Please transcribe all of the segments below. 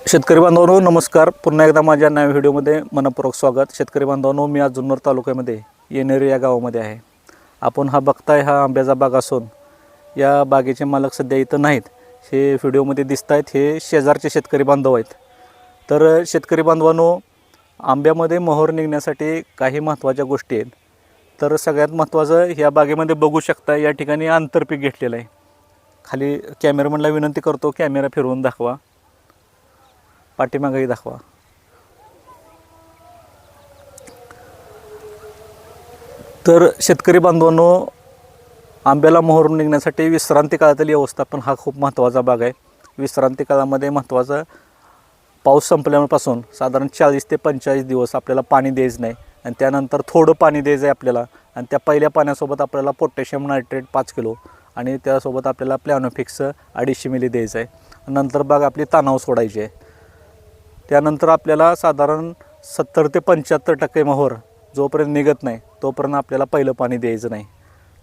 शेतकरी बांधवांनो नमस्कार. पुन्हा एकदा माझ्या नव्या व्हिडिओमध्ये मनपूर्वक स्वागत. शेतकरी बांधवांनो, मी आज जुन्नर तालुक्यामध्ये येणेरी या गावामध्ये आहे. आपण हा बघताय हा आंब्याचा बाग असून या बागेचे मालक सध्या इथं नाहीत. हे व्हिडिओमध्ये दिसत आहेत हे शेजारचे शेतकरी बांधव आहेत. तर शेतकरी बांधवांनो, आंब्यामध्ये मोहर निघण्यासाठी काही महत्त्वाच्या गोष्टी आहेत. तर सगळ्यात महत्त्वाचं या बागेमध्ये बघू शकता, या ठिकाणी आंतरपीक घेतलेलं आहे. खाली कॅमेरामनला विनंती करतो, कॅमेरा फिरवून दाखवा, पाठीमागेही दाखवा. तर शेतकरी बांधवांनो, आंब्याला मोहर निघण्यासाठी विश्रांती काळातील व्यवस्थापन हा खूप महत्त्वाचा भाग आहे. विश्रांती काळामध्ये महत्त्वाचं, पाऊस संपल्यापासून साधारण 40 ते 45 दिवस आपल्याला पाणी द्यायचं नाही आणि त्यानंतर थोडं पाणी द्यायचं आहे आपल्याला. आणि त्या पहिल्या पाण्यासोबत आपल्याला पोटॅशियम नायट्रेट 5 किलो आणि त्यासोबत आपल्याला प्लॅनोफिक्स 250 मिली द्यायचं आहे. नंतर बाग आपली तानावर सोडायची आहे. त्यानंतर आपल्याला साधारण 70 ते 75% मोहर जोपर्यंत निघत नाही तोपर्यंत आपल्याला पहिलं पाणी द्यायचं नाही.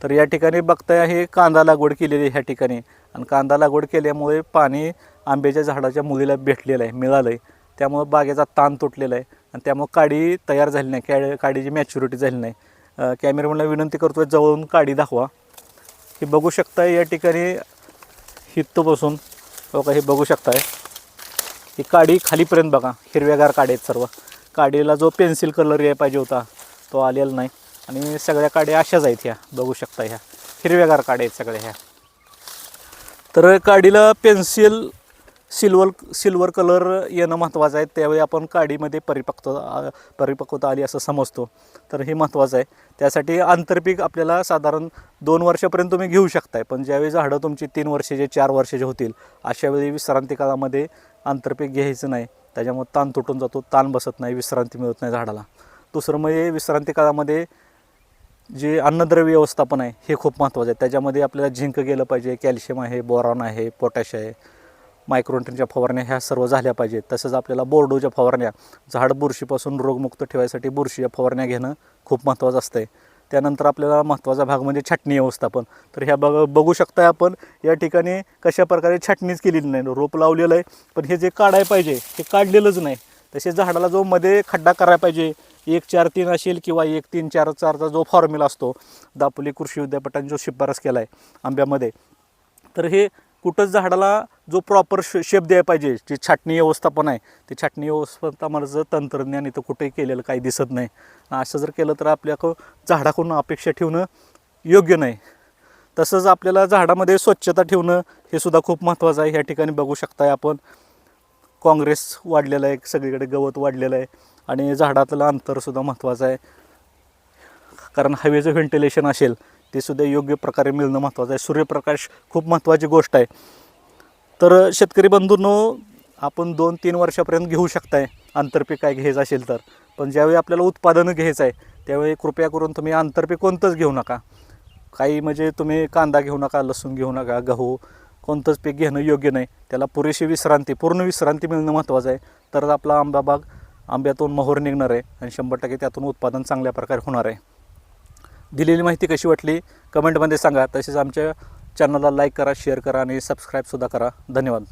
तर या ठिकाणी बघताय हे कांदा लागवड केलेली आहे ह्या ठिकाणी. आणि कांदा लागवड केल्यामुळे पाणी आंब्याच्या झाडाच्या मुलीला भेटलेलं आहे, मिळालं आहे. त्यामुळे बागेचा ताण तुटलेला आहे आणि त्यामुळे काडी तयार झाली नाही, काडीची मॅच्युरिटी झाली नाही. कॅमेरामनला विनंती करतो आहे जवळून काडी दाखवा. हे बघू शकता या ठिकाणी हितपासून बघा, हे बघू शकताय ही काडी खालीपर्यंत बघा, हिरव्यागार काडी आहेत सर्व. काडीला जो पेन्सिल कलर यायला पाहिजे होता तो आलेला नाही आणि सगळ्या काड्या अशाच आहेत. ह्या बघू शकता, ह्या हिरव्यागार काड्या आहेत सगळ्या ह्या. तर काडीला सिल्वर कलर येणं महत्त्वाचं आहे. त्यावेळी आपण काडीमध्ये परिपक्वता आली असं समजतो. तर हे महत्त्वाचं आहे. त्यासाठी आंतरपीक आपल्याला साधारण 2 वर्षापर्यंत तुम्ही घेऊ शकताय. पण ज्यावेळी झाडं तुमची 3 वर्षाचे 4 वर्षाचे होतील अशावेळी विश्रांती काळामध्ये आंतरपीक घ्यायचं नाही. त्याच्यामुळे ताण तुटून जातो, ताण बसत नाही, विश्रांती मिळत नाही झाडाला. दुसरं म्हणजे विश्रांती काळामध्ये जे अन्नद्रव्य व्यवस्थापन आहे हे खूप महत्त्वाचं आहे. त्याच्यामध्ये आपल्याला झिंक गेलं पाहिजे, कॅल्शियम आहे, बोरॉन आहे, पोटॅश आहे, मायक्रोन्यूट्रियनच्या फवारण्या ह्या सर्व झाल्या पाहिजेत. तसंच आपल्याला बोर्डोच्या फवारण्या, झाड बुरशीपासून रोगमुक्त ठेवायसाठी बुरशीच्या फवारण्या घेणं खूप महत्त्वाचं असतं आहे. त्यानंतर आपल्याला महत्त्वाचा भाग म्हणजे छाटणी व्यवस्थापन. तर ह्या बघू शकताय आपण या ठिकाणी कशा प्रकारे छाटणीच केलेली नाही. रोप लावलेलं आहे पण हे जे काढायला पाहिजे हे काढलेलंच नाही. तसेच झाडाला जो मध्ये खड्डा करायला पाहिजे 1-4-3 असेल किंवा 1-3-4-4चा जो फॉर्म्युला असतो, दापोली कृषी विद्यापीठाने जो शिफारस केला आहे आंब्यामध्ये, तर हे कुठंच झाडाला जो प्रॉपर शेप द्यायला पाहिजे, जे छाटणी व्यवस्थापन आहे ते छाटणी व्यवस्थापनाचं तंत्रज्ञान इथं कुठेही केलेलं काही दिसत नाही. असं जर केलं तर आपल्या झाडाकडून अपेक्षा ठेवणं योग्य नाही. तसंच आपल्याला झाडामध्ये स्वच्छता ठेवणं हे सुद्धा खूप महत्त्वाचं आहे. ह्या ठिकाणी बघू शकताय आपण काँग्रेस वाढलेलं आहे, सगळीकडे गवत वाढलेलं आहे आणि झाडातलं अंतरसुद्धा महत्त्वाचं आहे. कारण हवेचं व्हेंटिलेशन असेल ते सुद्धा योग्य प्रकारे मिळणं महत्त्वाचं आहे. सूर्यप्रकाश खूप महत्त्वाची गोष्ट आहे. तर शेतकरी बंधूंनो, आपण 2-3 वर्षापर्यंत घेऊ शकताय आंतरपीक काय घ्यायचं असेल तर. पण ज्यावेळी आपल्याला उत्पादनं घ्यायचं आहे त्यावेळी कृपया करून तुम्ही आंतरपीक कोणतंच घेऊ नका. काही म्हणजे तुम्ही कांदा घेऊ नका, लसूण घेऊ नका, गहू कोणतंच पीक घेणं योग्य नाही. त्याला पुरेशी विश्रांती, पूर्ण विश्रांती मिळणं महत्त्वाचं आहे. तरच आपला आंब्यातून मोहर निघणार आहे आणि 100% त्यातून उत्पादन चांगल्या प्रकारे होणार आहे. दिलेली माहिती कशी वाटली कमेंटमध्ये सांगा. तसेच आमच्या चॅनलला लाईक करा, शेअर करा आणि सबस्क्राईबसुद्धा करा. धन्यवाद.